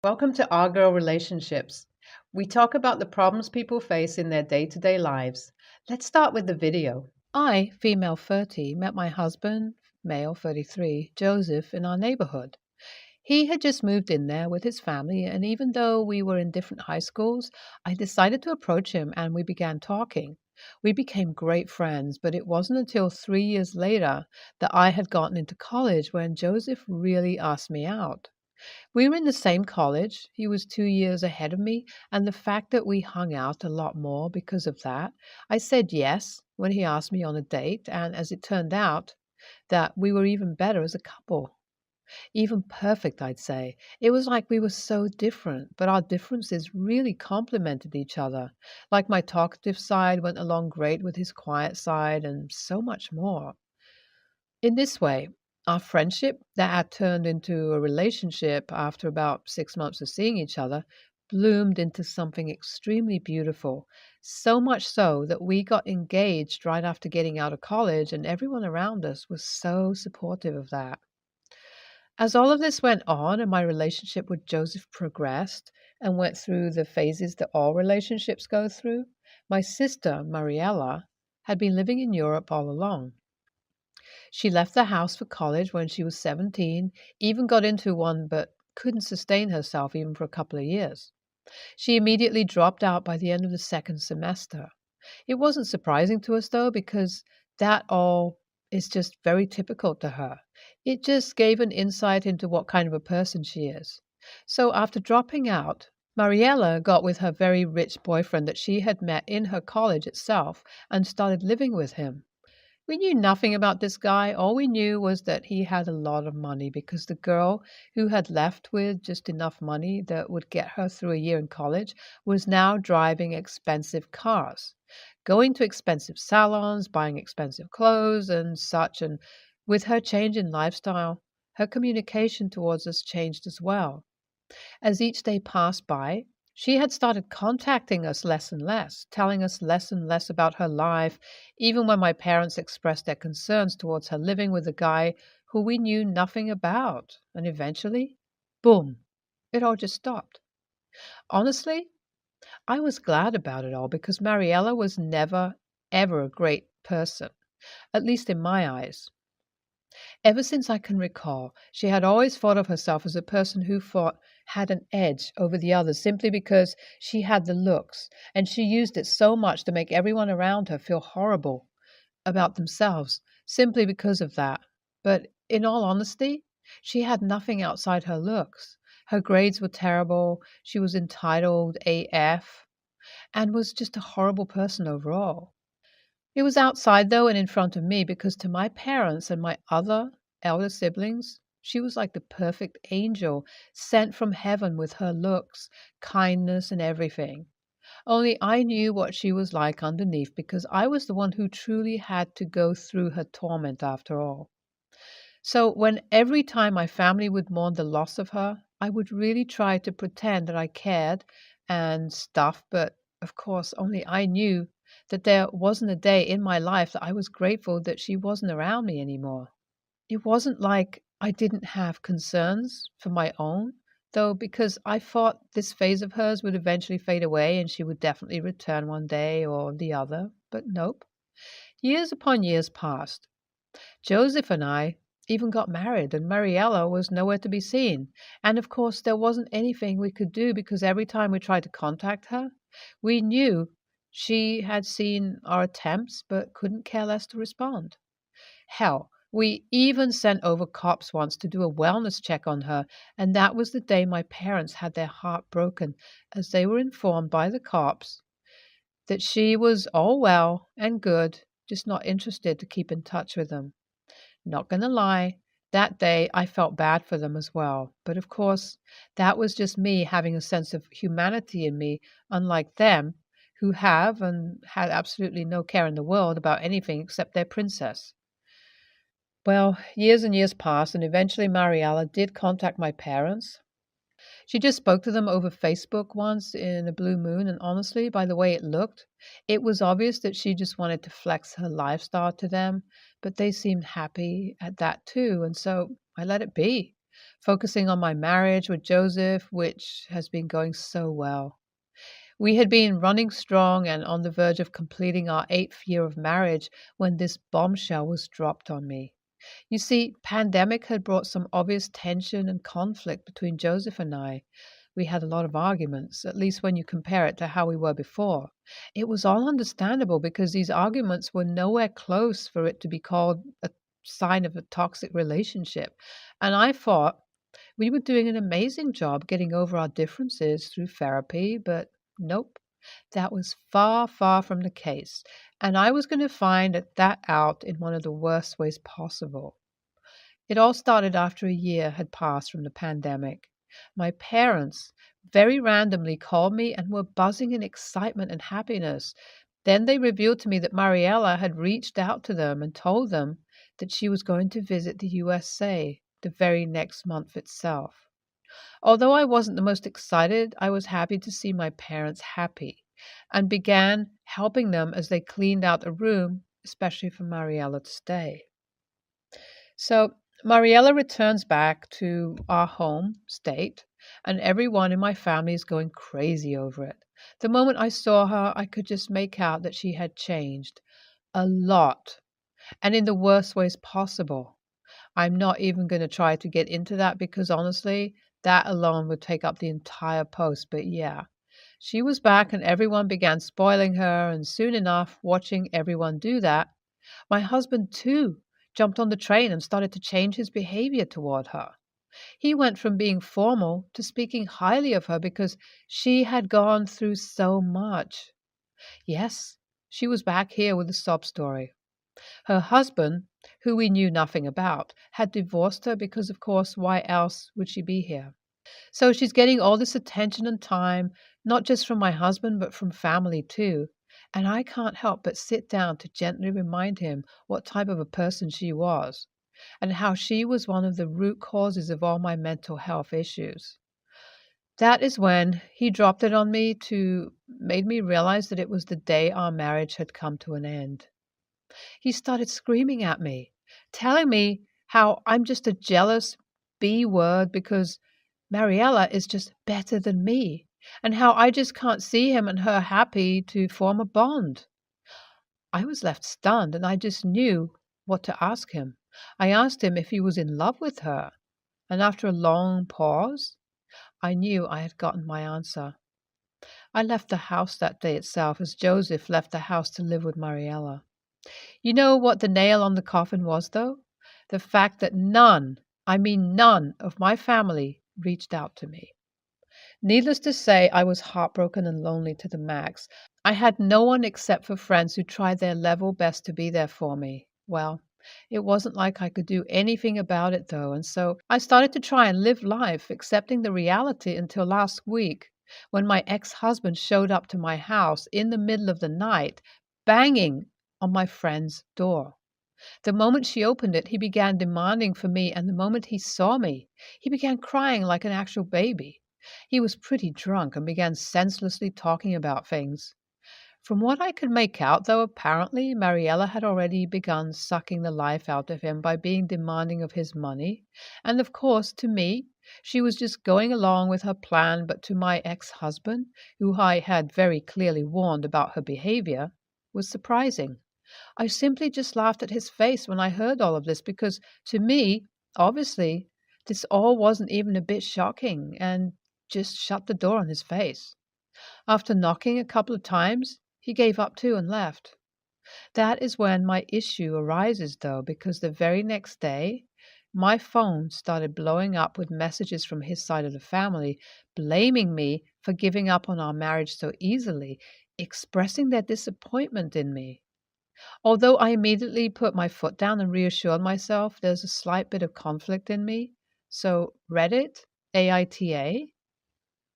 Welcome to Our Girl Relationships. We talk about the problems people face in their day to day lives. Let's start with the video. I, female 30, met my husband, male 33, Joseph, in our neighborhood. He had just moved in there with his family, and even though we were in different high schools, I decided to approach him and we began talking. We became great friends, but it wasn't until 3 years later that I had gotten into college when Joseph really asked me out. We were in the same college. He was 2 years ahead of me, and the fact that we hung out a lot more because of that, I said yes when he asked me on a date, and as it turned out, that we were even better as a couple. Even perfect, I'd say. It was like we were so different, but our differences really complemented each other. Like my talkative side went along great with his quiet side, and so much more. In this way, our friendship that had turned into a relationship after about 6 months of seeing each other bloomed into something extremely beautiful. So much so that we got engaged right after getting out of college, and everyone around us was so supportive of that. As all of this went on and my relationship with Joseph progressed and went through the phases that all relationships go through, my sister, Mariella, had been living in Europe all along. She left the house for college when she was 17, even got into one, but couldn't sustain herself even for a couple of years. She immediately dropped out by the end of the second semester. It wasn't surprising to us, though, because that all is just very typical to her. It just gave an insight into what kind of a person she is. So after dropping out, Mariella got with her very rich boyfriend that she had met in her college itself and started living with him. We knew nothing about this guy. All we knew was that he had a lot of money because the girl who had left with just enough money that would get her through a year in college was now driving expensive cars, going to expensive salons, buying expensive clothes and such. And with her change in lifestyle, her communication towards us changed as well. As each day passed by, she had started contacting us less and less, telling us less and less about her life, even when my parents expressed their concerns towards her living with a guy who we knew nothing about. And eventually, boom, it all just stopped. Honestly, I was glad about it all because Mariella was never, ever a great person, at least in my eyes. Ever since I can recall, she had always thought of herself as a person who thought had an edge over the others simply because she had the looks, and she used it so much to make everyone around her feel horrible about themselves simply because of that. But in all honesty, she had nothing outside her looks. Her grades were terrible, she was entitled AF, and was just a horrible person overall. It was outside, though, and in front of me, because to my parents and my other elder siblings, she was like the perfect angel sent from heaven with her looks, kindness, and everything. Only I knew what she was like underneath because I was the one who truly had to go through her torment after all. So when every time my family would mourn the loss of her, I would really try to pretend that I cared and stuff, but of course, only I knew that there wasn't a day in my life that I was grateful that she wasn't around me anymore. It wasn't like I didn't have concerns for my own, though, because I thought this phase of hers would eventually fade away and she would definitely return one day or the other, but nope. Years upon years passed. Joseph and I even got married, and Mariella was nowhere to be seen. And of course, there wasn't anything we could do because every time we tried to contact her, we knew she had seen our attempts but couldn't care less to respond. Hell, we even sent over cops once to do a wellness check on her, and that was the day my parents had their heart broken as they were informed by the cops that she was all well and good, just not interested to keep in touch with them. Not going to lie, that day I felt bad for them as well. But of course, that was just me having a sense of humanity in me, unlike them, who have and had absolutely no care in the world about anything except their princess. Well, years and years passed, and eventually Mariella did contact my parents. She just spoke to them over Facebook once in a blue moon, and honestly, by the way it looked, it was obvious that she just wanted to flex her lifestyle to them, but they seemed happy at that too, and so I let it be. focusing on my marriage with Joseph, which has been going so well. We had been running strong and on the verge of completing our 8th year of marriage when this bombshell was dropped on me. You see, pandemic had brought some obvious tension and conflict between Joseph and I. We had a lot of arguments, at least when you compare it to how we were before. It was all understandable because these arguments were nowhere close for it to be called a sign of a toxic relationship. And I thought we were doing an amazing job getting over our differences through therapy, but nope, that was far, far from the case. And I was going to find that out in one of the worst ways possible. It all started after a year had passed from the pandemic. My parents very randomly called me and were buzzing in excitement and happiness. Then they revealed to me that Mariella had reached out to them and told them that she was going to visit the USA the very next month itself. Although I wasn't the most excited, I was happy to see my parents happy and began helping them as they cleaned out a room, especially for Mariella to stay. So Mariella returns back to our home state, and everyone in my family is going crazy over it. The moment I saw her, I could just make out that she had changed a lot, and in the worst ways possible. I'm not even going to try to get into that because honestly, that alone would take up the entire post. But yeah, she was back and everyone began spoiling her, and soon enough, watching everyone do that, my husband too jumped on the train and started to change his behavior toward her. He went from being formal to speaking highly of her because she had gone through so much. Yes, she was back here with a sob story. Her husband, who we knew nothing about, had divorced her because, of course, why else would she be here? So she's getting all this attention and time, not just from my husband, but from family too. And I can't help but sit down to gently remind him what type of a person she was and how she was one of the root causes of all my mental health issues. That is when he dropped it on me to made me realize that it was the day our marriage had come to an end. He started screaming at me, telling me how I'm just a jealous B word because Mariella is just better than me, and how I just can't see him and her happy to form a bond. I was left stunned, and I just knew what to ask him. I asked him if he was in love with her, and after a long pause, I knew I had gotten my answer. I left the house that day itself as Joseph left the house to live with Mariella. You know what the nail on the coffin was, though? The fact that none, I mean none, of my family reached out to me. Needless to say, I was heartbroken and lonely to the max. I had no one except for friends who tried their level best to be there for me. Well, it wasn't like I could do anything about it, though, and so I started to try and live life, accepting the reality until last week when my ex-husband showed up to my house in the middle of the night, banging on my friend's door. The moment she opened it, he began demanding for me, and the moment he saw me, he began crying like an actual baby. He was pretty drunk and began senselessly talking about things. From what I could make out, though, apparently Mariella had already begun sucking the life out of him by being demanding of his money. And of course, to me, she was just going along with her plan, but to my ex-husband, who I had very clearly warned about her behavior, was surprising. I simply just laughed at his face when I heard all of this because, to me, obviously, this all wasn't even a bit shocking and just shut the door on his face. After knocking a couple of times, he gave up too and left. That is when my issue arises, though, because the very next day, my phone started blowing up with messages from his side of the family, blaming me for giving up on our marriage so easily, expressing their disappointment in me. Although I immediately put my foot down and reassured myself there's a slight bit of conflict in me, so Reddit, AITA,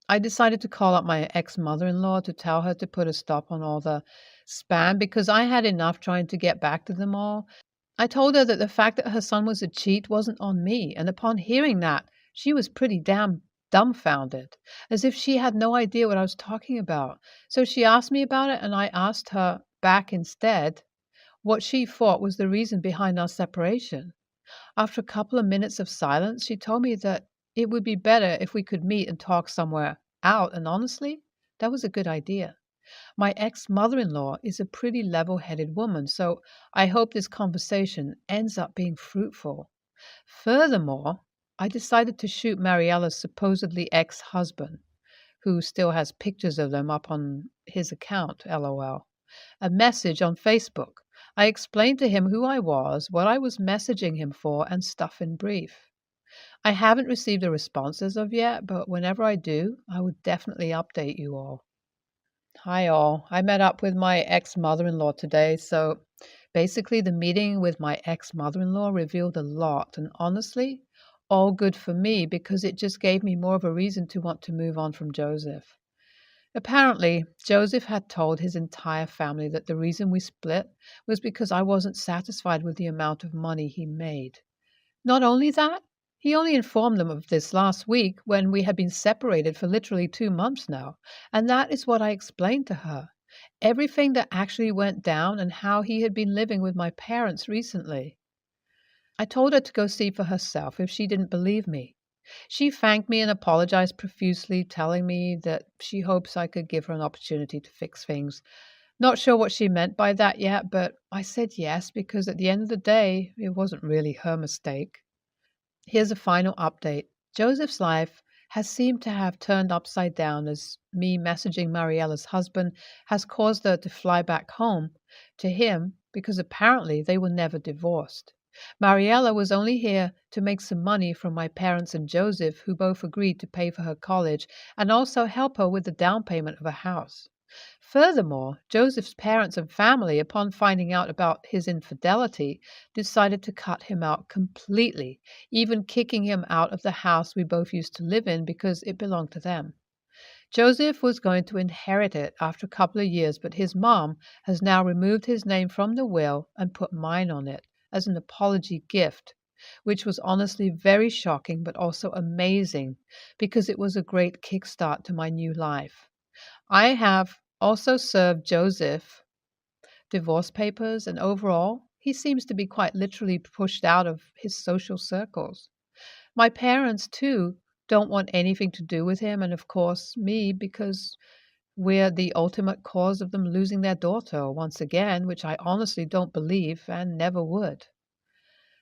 I decided to call up my ex-mother-in-law to tell her to put a stop on all the spam because I had enough trying to get back to them all. I told her that the fact that her son was a cheat wasn't on me, and upon hearing that, she was pretty damn dumbfounded, as if she had no idea what I was talking about. So she asked me about it, and I asked her back instead what she thought was the reason behind our separation. After a couple of minutes of silence, she told me that it would be better if we could meet and talk somewhere out, and honestly, that was a good idea. My ex mother in law is a pretty level headed woman, so I hope this conversation ends up being fruitful. Furthermore, I decided to shoot Mariella's supposedly ex husband, who still has pictures of them up on his account, lol, a message on Facebook. I explained to him who I was, what I was messaging him for, and stuff in brief. I haven't received a response as of yet, but whenever I do, I would definitely update you all. Hi, all. I met up with my ex mother in law today. So basically, the meeting with my ex mother in law revealed a lot. And honestly, all good for me because it just gave me more of a reason to want to move on from Joseph. Apparently, Joseph had told his entire family that the reason we split was because I wasn't satisfied with the amount of money he made. Not only that, he only informed them of this last week when we had been separated for literally 2 months now, and that is what I explained to her. Everything that actually went down and how he had been living with my parents recently. I told her to go see for herself if she didn't believe me. She thanked me and apologized profusely, telling me that she hopes I could give her an opportunity to fix things. Not sure what she meant by that yet, but I said yes because at the end of the day, it wasn't really her mistake. Here's a final update. Joseph's life has seemed to have turned upside down as me messaging Mariella's husband has caused her to fly back home to him because apparently they were never divorced. Mariella was only here to make some money from my parents and Joseph, who both agreed to pay for her college and also help her with the down payment of a house. Furthermore, Joseph's parents and family, upon finding out about his infidelity, decided to cut him out completely, even kicking him out of the house we both used to live in because it belonged to them. Joseph was going to inherit it after a couple of years, but his mom has now removed his name from the will and put mine on it as an apology gift, which was honestly very shocking but also amazing because it was a great kickstart to my new life. I have also served Joseph divorce papers, and overall, he seems to be quite literally pushed out of his social circles. My parents, too, don't want anything to do with him, and of course, me, because we're the ultimate cause of them losing their daughter once again, which I honestly don't believe and never would.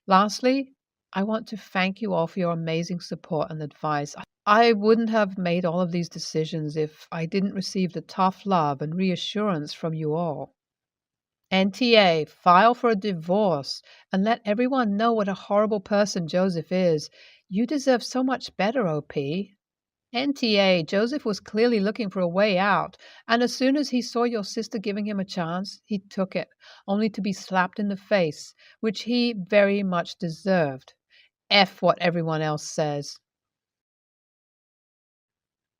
Lastly, I want to thank you all for your amazing support and advice. I wouldn't have made all of these decisions if I didn't receive the tough love and reassurance from you all. NTA, file for a divorce and let everyone know what a horrible person Joseph is. You deserve so much better, OP. NTA, Joseph was clearly looking for a way out, and as soon as he saw your sister giving him a chance, he took it, only to be slapped in the face, which he very much deserved. F what everyone else says.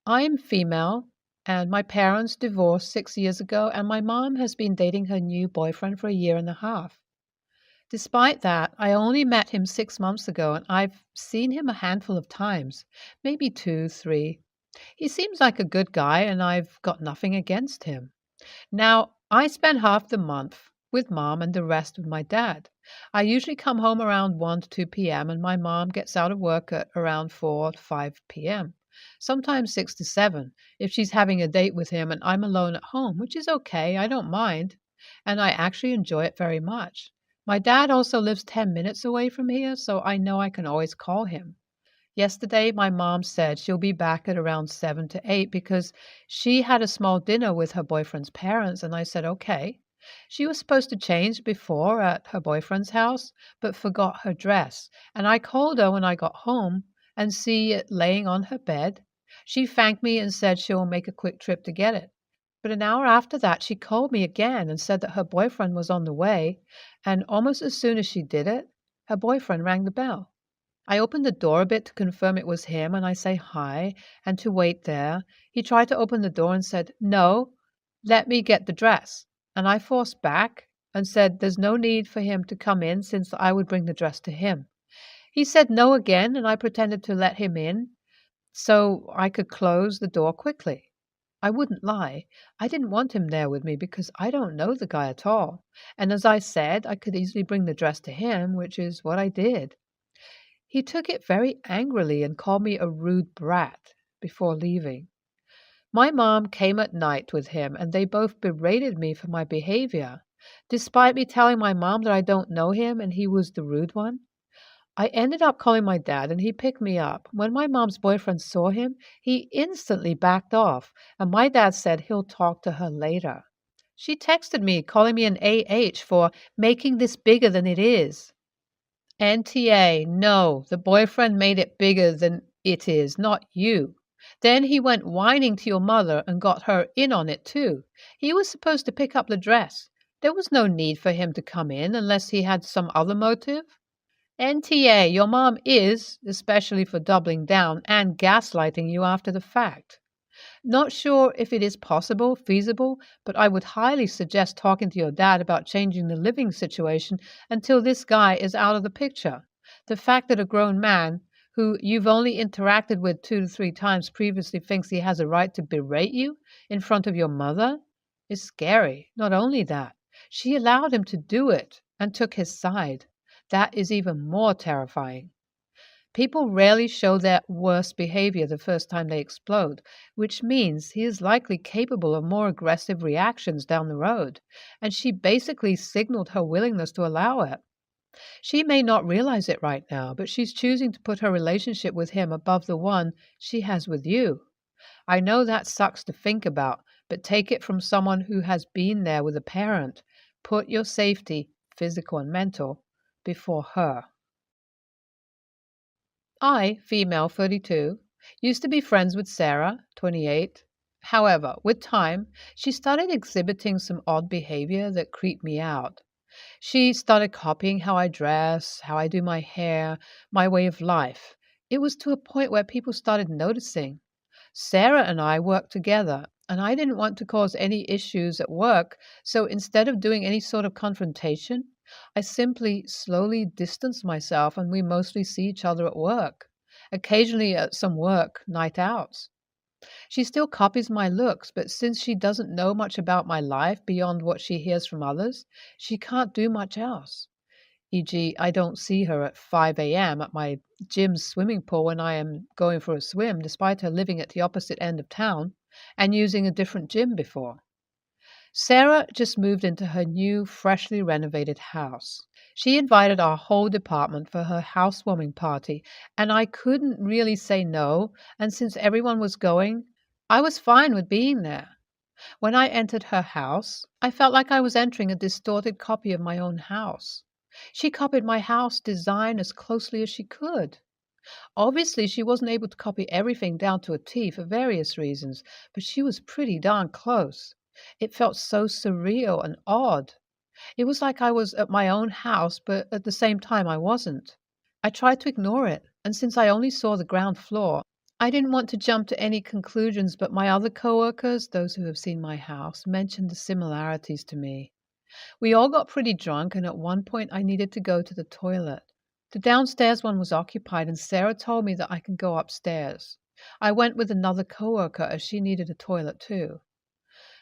I'm female, and my parents divorced 6 years ago, and my mom has been dating her new boyfriend for a year and a half. Despite that, I only met him 6 months ago, and I've seen him a handful of times, maybe two, three. He seems like a good guy, and I've got nothing against him. Now, I spend half the month with mom and the rest with my dad. I usually come home around 1 to 2 p.m., and my mom gets out of work at around 4 to 5 p.m., sometimes 6 to 7 if she's having a date with him and I'm alone at home, which is okay, I don't mind, and I actually enjoy it very much. My dad also lives 10 minutes away from here, so I know I can always call him. Yesterday, my mom said she'll be back at around 7 to 8 because she had a small dinner with her boyfriend's parents, and I said, okay. She was supposed to change before at her boyfriend's house, but forgot her dress, and I called her when I got home and see it laying on her bed. She thanked me and said she'll make a quick trip to get it. But an hour after that, she called me again and said that her boyfriend was on the way, and almost as soon as she did it, her boyfriend rang the bell. I opened the door a bit to confirm it was him, and I say hi and to wait there. He tried to open the door and said, no, let me get the dress. And I forced back and said there's no need for him to come in since I would bring the dress to him. He said no again, and I pretended to let him in so I could close the door quickly. I wouldn't lie. I didn't want him there with me because I don't know the guy at all. And as I said, I could easily bring the dress to him, which is what I did. He took it very angrily and called me a rude brat before leaving. My mom came at night with him, and they both berated me for my behavior, despite me telling my mom that I don't know him and he was the rude one. I ended up calling my dad, and he picked me up. When my mom's boyfriend saw him, he instantly backed off, and my dad said he'll talk to her later. She texted me, calling me an AH for making this bigger than it is. NTA, no, the boyfriend made it bigger than it is, not you. Then he went whining to your mother and got her in on it too. He was supposed to pick up the dress. There was no need for him to come in unless he had some other motive. NTA, your mom is, especially for doubling down and gaslighting you after the fact. Not sure if it is possible, feasible, but I would highly suggest talking to your dad about changing the living situation until this guy is out of the picture. The fact that a grown man who you've only interacted with 2 to 3 times previously thinks he has a right to berate you in front of your mother is scary. Not only that, she allowed him to do it and took his side. That is even more terrifying. People rarely show their worst behavior the first time they explode, which means he is likely capable of more aggressive reactions down the road, and she basically signaled her willingness to allow it. She may not realize it right now, but she's choosing to put her relationship with him above the one she has with you. I know that sucks to think about, but take it from someone who has been there with a parent. Put your safety, physical and mental, before her. I, female 32, used to be friends with Sarah, 28. However, with time, she started exhibiting some odd behavior that creeped me out. She started copying how I dress, how I do my hair, my way of life. It was to a point where people started noticing. Sarah and I worked together, and I didn't want to cause any issues at work, so instead of doing any sort of confrontation, I simply slowly distanced myself and we mostly see each other at work, occasionally at some work night outs. She still copies my looks, but since she doesn't know much about my life beyond what she hears from others, she can't do much else. E.g., I don't see her at 5 a.m. at my gym's swimming pool when I am going for a swim, despite her living at the opposite end of town and using a different gym before. Sarah just moved into her new, freshly renovated house. She invited our whole department for her housewarming party, and I couldn't really say no, and since everyone was going, I was fine with being there. When I entered her house, I felt like I was entering a distorted copy of my own house. She copied my house design as closely as she could. Obviously, she wasn't able to copy everything down to a T for various reasons, but she was pretty darn close. It felt so surreal and odd. It was like I was at my own house, but at the same time I wasn't. I tried to ignore it, and since I only saw the ground floor, I didn't want to jump to any conclusions, but my other coworkers, those who have seen my house, mentioned the similarities to me. We all got pretty drunk, and at one point I needed to go to the toilet. The downstairs one was occupied, and Sarah told me that I can go upstairs. I went with another coworker as she needed a toilet too.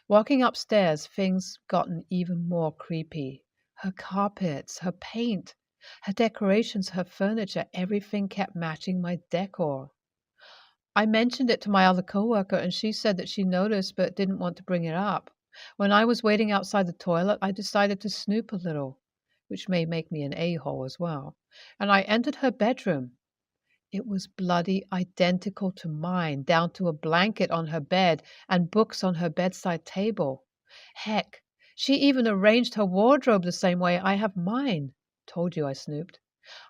Walking upstairs, things gotten even more creepy. Her carpets, her paint, her decorations, her furniture, everything kept matching my decor. I mentioned it to my other coworker, and she said that she noticed but didn't want to bring it up. When I was waiting outside the toilet, I decided to snoop a little, which may make me an a-hole as well, and I entered her bedroom. It was bloody identical to mine, down to a blanket on her bed and books on her bedside table. Heck, she even arranged her wardrobe the same way I have mine. Told you I snooped.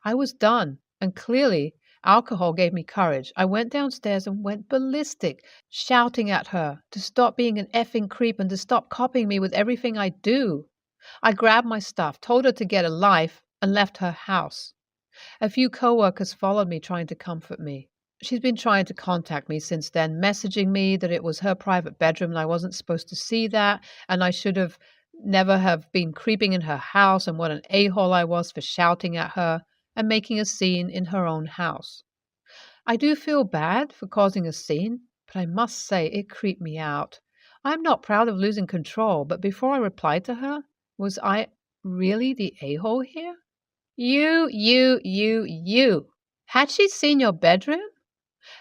I was done, and clearly alcohol gave me courage. I went downstairs and went ballistic, shouting at her to stop being an effing creep and to stop copying me with everything I do. I grabbed my stuff, told her to get a life, and left her house. A few coworkers followed me, trying to comfort me. She's been trying to contact me since then, messaging me that it was her private bedroom and I wasn't supposed to see that, and I should have never have been creeping in her house, and what an a-hole I was for shouting at her and making a scene in her own house. I do feel bad for causing a scene, but I must say it creeped me out. I'm not proud of losing control, but before I replied to her, was I really the a-hole here? You. Had she seen your bedroom?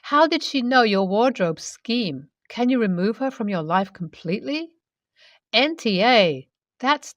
How did she know your wardrobe scheme? Can you remove her from your life completely? NTA. That's